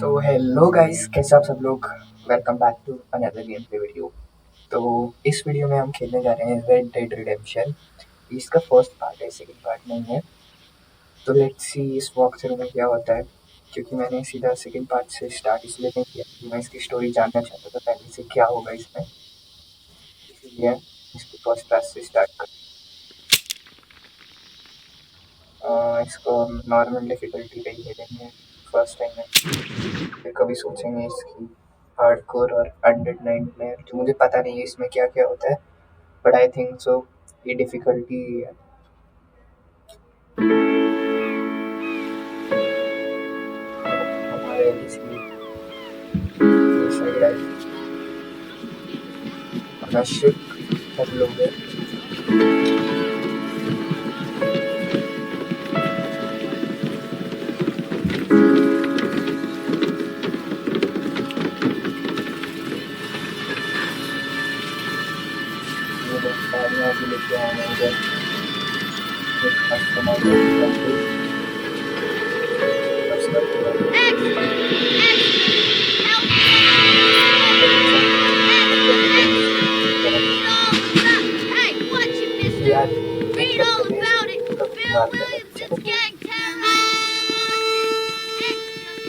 So hello guys, कैसे आप सब लोग। Welcome back to another game play video. तो इस वीडियो में हम खेलने जा रहे हैं रेड डेड रिडेम्पशन। इसका फर्स्ट पार्ट है, सेकंड पार्ट नहीं है। तो लेट्स सी इस वॉक थ्रू में क्या होता है, क्योंकि मैंने सीधा सेकंड पार्ट से स्टार्ट इसलिए नहीं किया कि मैं इसकी स्टोरी जानना चाहता था पहले से क्या होगा इसमें, इसीलिए इसको फर्स्ट पार्ट से स्टार्ट कर। इसको नॉर्मल डिफिकल्टी पे ही खेलेंगे फर्स्ट टाइम में। फिर कभी सोचेंगे इसकी हार्डकोर और अनडेड नाइन प्लेयर, जो मुझे पता नहीं है इसमें क्या क्या होता है, बट आई थिंक सो ये डिफिकल्टी है। हमारे ये साइड आई अपना शिप हम लोग हैं। गाड़ियाँ भी लेके आए हैं इधर, एक कस्टमर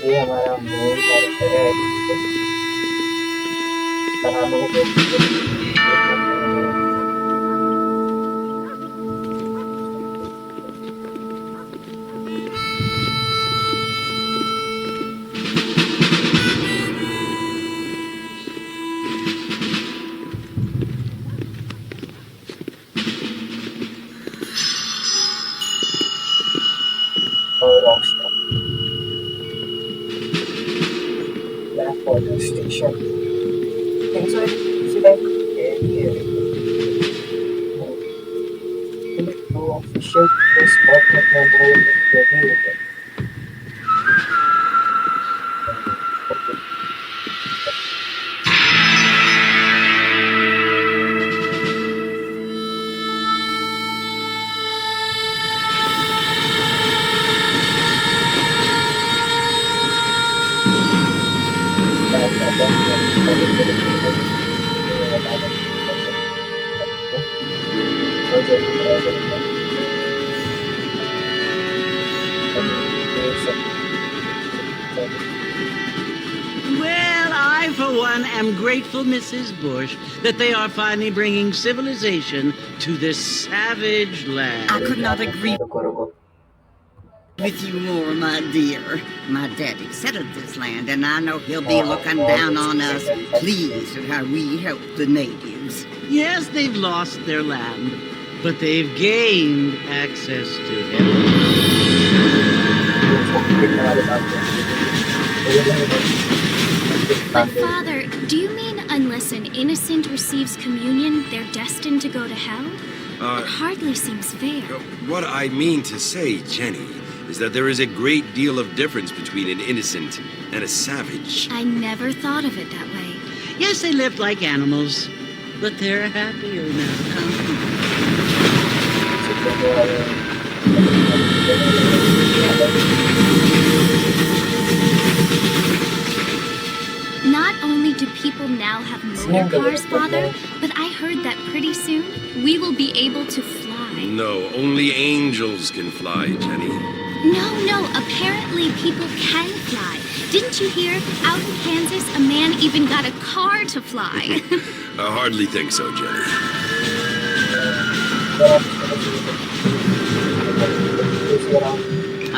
ये हमारा मेन कैरेक्टर है। बनाने के रॉकस्टार ब्लैक वाटर स्टेशन तो ऑफिशियल स्पॉट करना बहुत रेडी हो गया। Well, I, for one, am grateful, Mrs. Bush, that they are finally bringing civilization to this savage land. I could not agree with you more, my dear. My daddy settled this land, and I know he'll be looking down on us, pleased at how we help the natives. Yes, they've lost their land, but they've gained access to heaven. But Father, do you mean unless an innocent receives communion, they're destined to go to hell? It hardly seems fair. What I mean to say, Jenny, is that there is a great deal of difference between an innocent and a savage. I never thought of it that way. Yes, they lived like animals, but they're happier Not only do people now have motor cars, Father, but I heard that pretty soon we will be able to fly. No, only angels can fly, Jenny. No, apparently people can fly. Didn't you hear? Out in Kansas, a man even got a car to fly. I hardly think so, Jenny.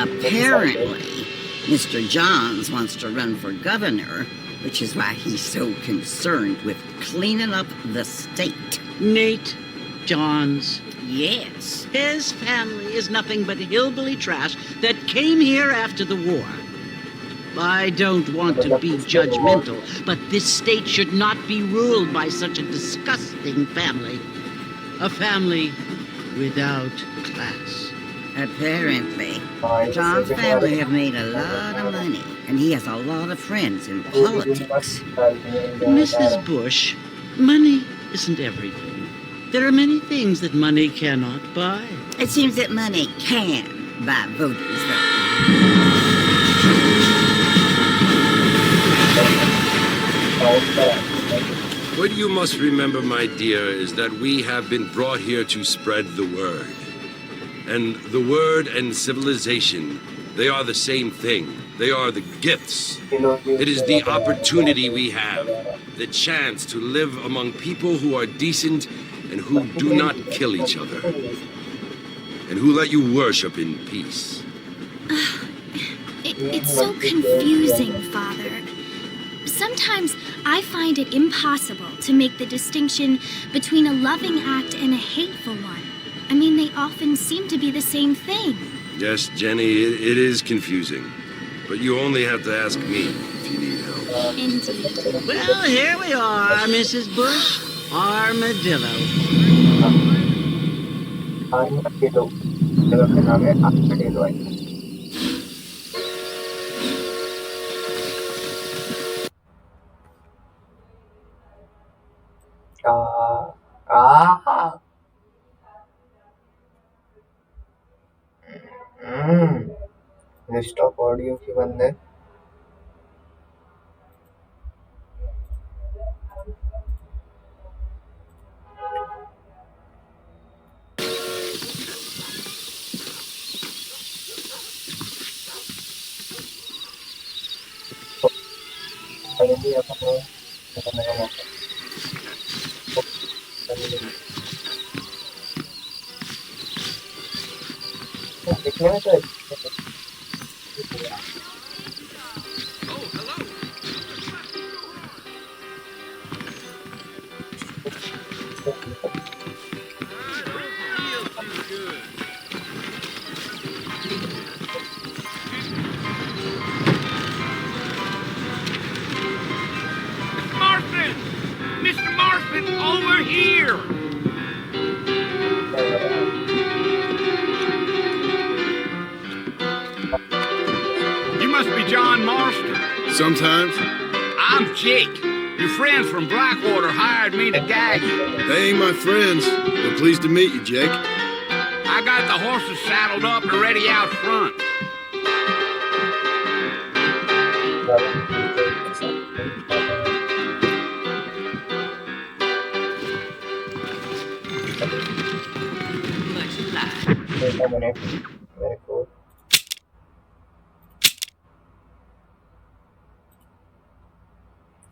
Apparently, Mr. Johns wants to run for governor, which is why he's so concerned with cleaning up the state. Nate Johns. Yes. His family is nothing but hillbilly trash that came here after the war. I don't want to be judgmental, but this state should not be ruled by such a disgusting family. A family without class. Apparently, John's family have made a lot of money, and he has a lot of friends in politics. Mrs. Bush, money isn't everything. There are many things that money cannot buy. It seems that money can buy voters, though. What you must remember, my dear, is that we have been brought here to spread the word. And the word and civilization, they are the same thing. They are the gifts. It is the opportunity we have, the chance to live among people who are decent and who do not kill each other, and who let you worship in peace. It's so confusing, Father. Sometimes I find it impossible to make the distinction between a loving act and a hateful one. I mean, they often seem to be the same thing. Yes, Jenny, it is confusing. But you only have to ask me if you need help. Indeed. Well, here we are, Mrs. Bush. Armadillo. आर्madillo जगह का नाम है आर्madillo I think आहा stop audio की बंद है दिखने में तो Mr. Marston, over here! You must be John Marston. Sometimes. I'm Jake. Your friends from Blackwater hired me to guide you. They ain't my friends, but pleased to meet you, Jake. I got the horses saddled up and ready out front. Wait a minute. Very cool.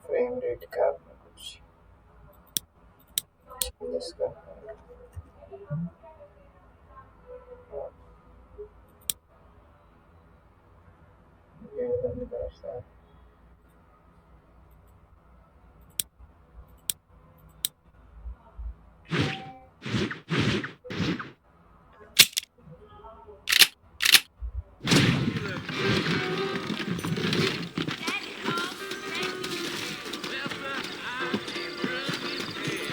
Frame rate का अपना कुछ इसका ये बंद कर सकता है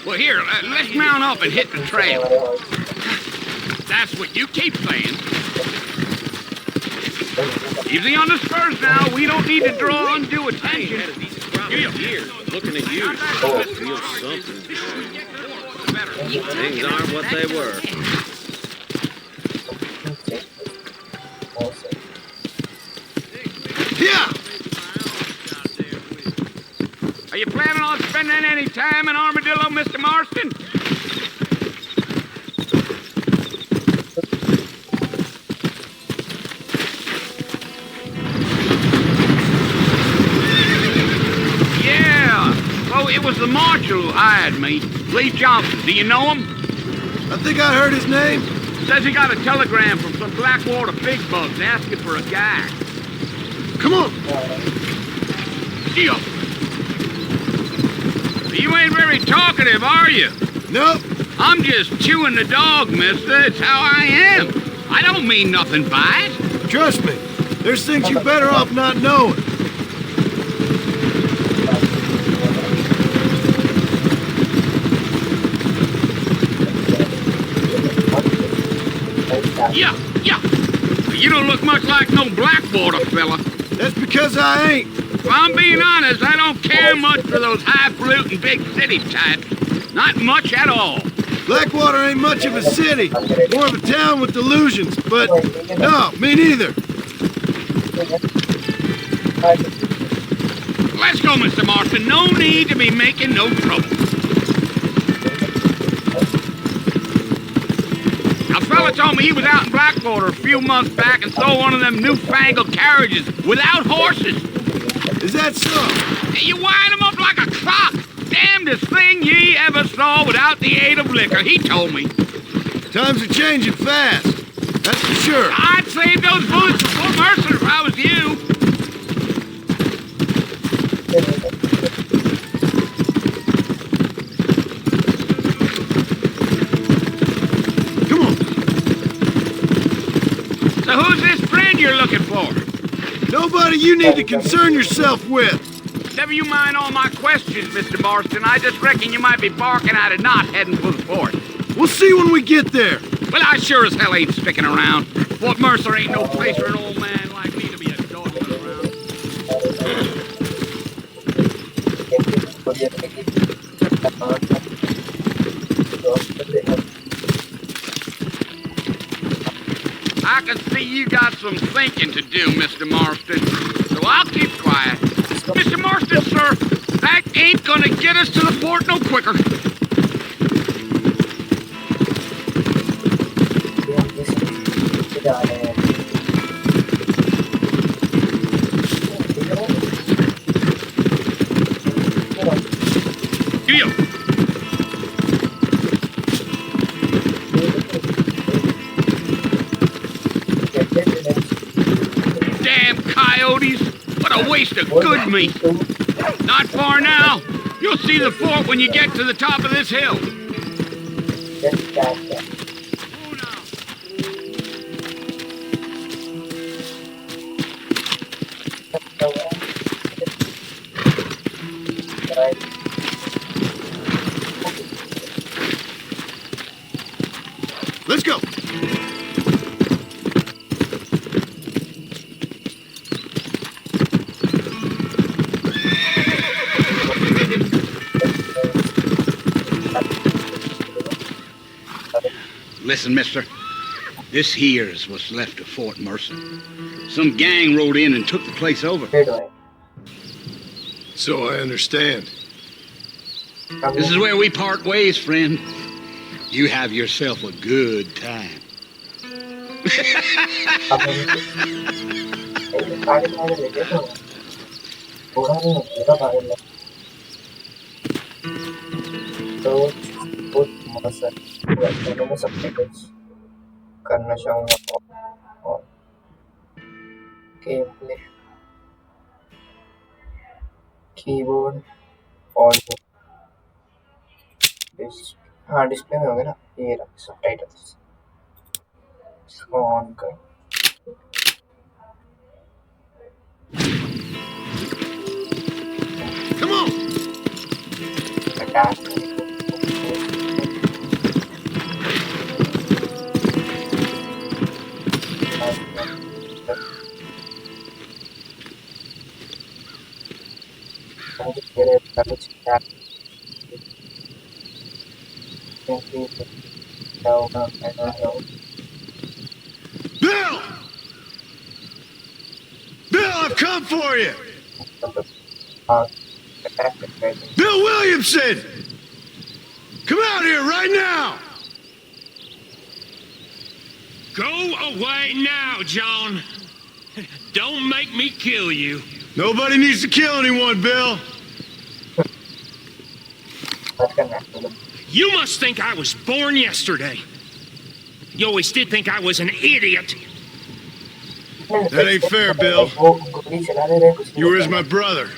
Well, here, let's mount up and hit the trail. That's what you keep saying. Easy on the spurs now. We don't need to draw undue attention. Looking at you, feel something. Things aren't what they were. Yeah! Are you planning on spending any time in Armadillo, Mr. Marston? Yeah. Well, it was the marshal who hired me. Lee Johnson. Do you know him? I think I heard his name. Says he got a telegram from some Blackwater big bugs asking for a guy. Come on. Yeah. You ain't very talkative, are you? Nope. I'm just chewing the dog, mister. It's how I am. I don't mean nothing by it. Trust me. There's things you're better off not knowing. Yeah, yeah. You don't look much like no Blackwater fella. That's because I ain't. If I'm being honest, I don't care much for those highfalutin big city types. Not much at all. Blackwater ain't much of a city. More of a town with delusions. But no, me neither. Let's go, Mr. Marston. No need to be making no trouble. A fella told me he was out in Blackwater a few months back and saw one of them newfangled carriages without horses. Is that so? You wind them up like a clock. Damnedest thing ye ever saw without the aid of liquor, he told me. Times are changing fast. That's for sure. I'd save those bullets for Fort Mercer if I was you. Come on. So who's this friend you're looking for? Nobody you need to concern yourself with. Never you mind all my questions, Mr. Marston. I just reckon you might be barking out a knot heading for the fort. We'll see when we get there. Well, I sure as hell ain't sticking around. Fort Mercer ain't no place for an old man like me to be a dawdling around. I can see you got some thinking to do, Mr. Marston. So I'll keep quiet. Mr. Marston, sir, that ain't gonna get us to the fort no quicker. Deal. Damn coyotes! What a waste of good meat! Not far now. You'll see the fort when you get to the top of this hill. Let's go. Listen, mister. This here's what's left of Fort Mercer. Some gang rode in and took the place over. So I understand. This is where we part ways, friend. You have yourself a good time. करना चाहूँगा और game play keyboard और हाँ display में होगा ना ये रहा सबटाइटल्स इसको ऑन कर Come on. Attack Bill! Bill, I've come for you! Bill Williamson! Come out here right now! Go away now, John. Don't make me kill you. Nobody needs to kill anyone, Bill. You must think I was born yesterday. You always did think I was an idiot. That ain't fair, Bill. You were as my brother.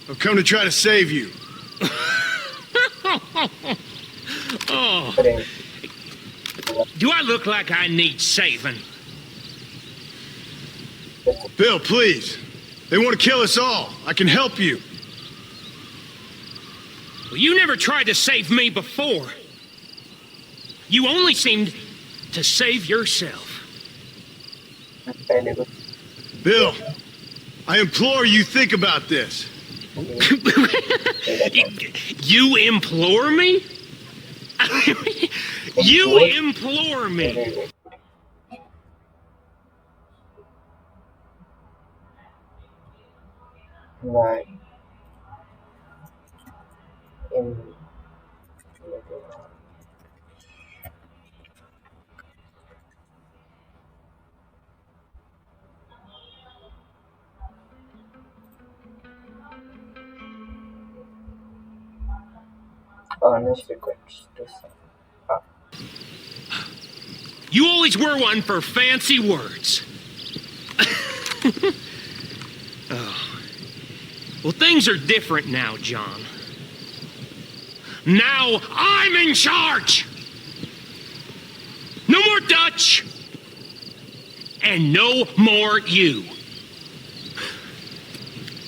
I've come to try to save you. Oh. Do I look like I need saving? Bill, please. They want to kill us all. I can help you. Well, you never tried to save me before. You only seemed to save yourself. Bill, I implore you think about this. You implore me? You implore me? Right. in honest request to sign. You always were one for fancy words. Oh. Well, things are different now, John. Now I'm in charge! No more Dutch! And no more you.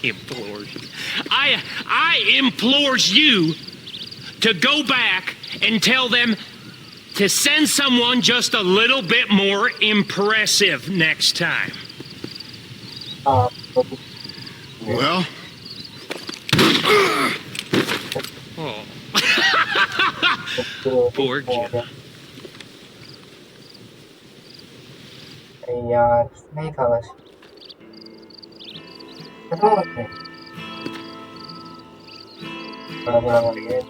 Implores you. I implores you to go back and tell them to send someone just a little bit more impressive next time. Well? Oh. Poor Jim. यार नहीं था बस पता है बड़ा बड़ा मर गया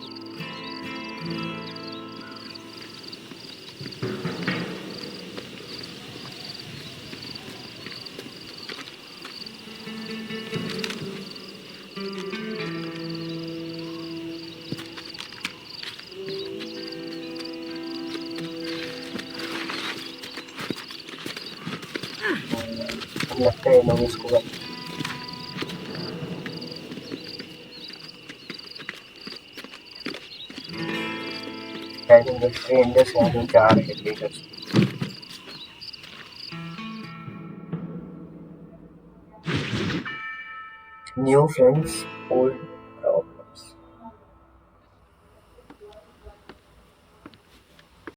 लगता है लोग इसको I think the strangers having jar leaders. New friends, old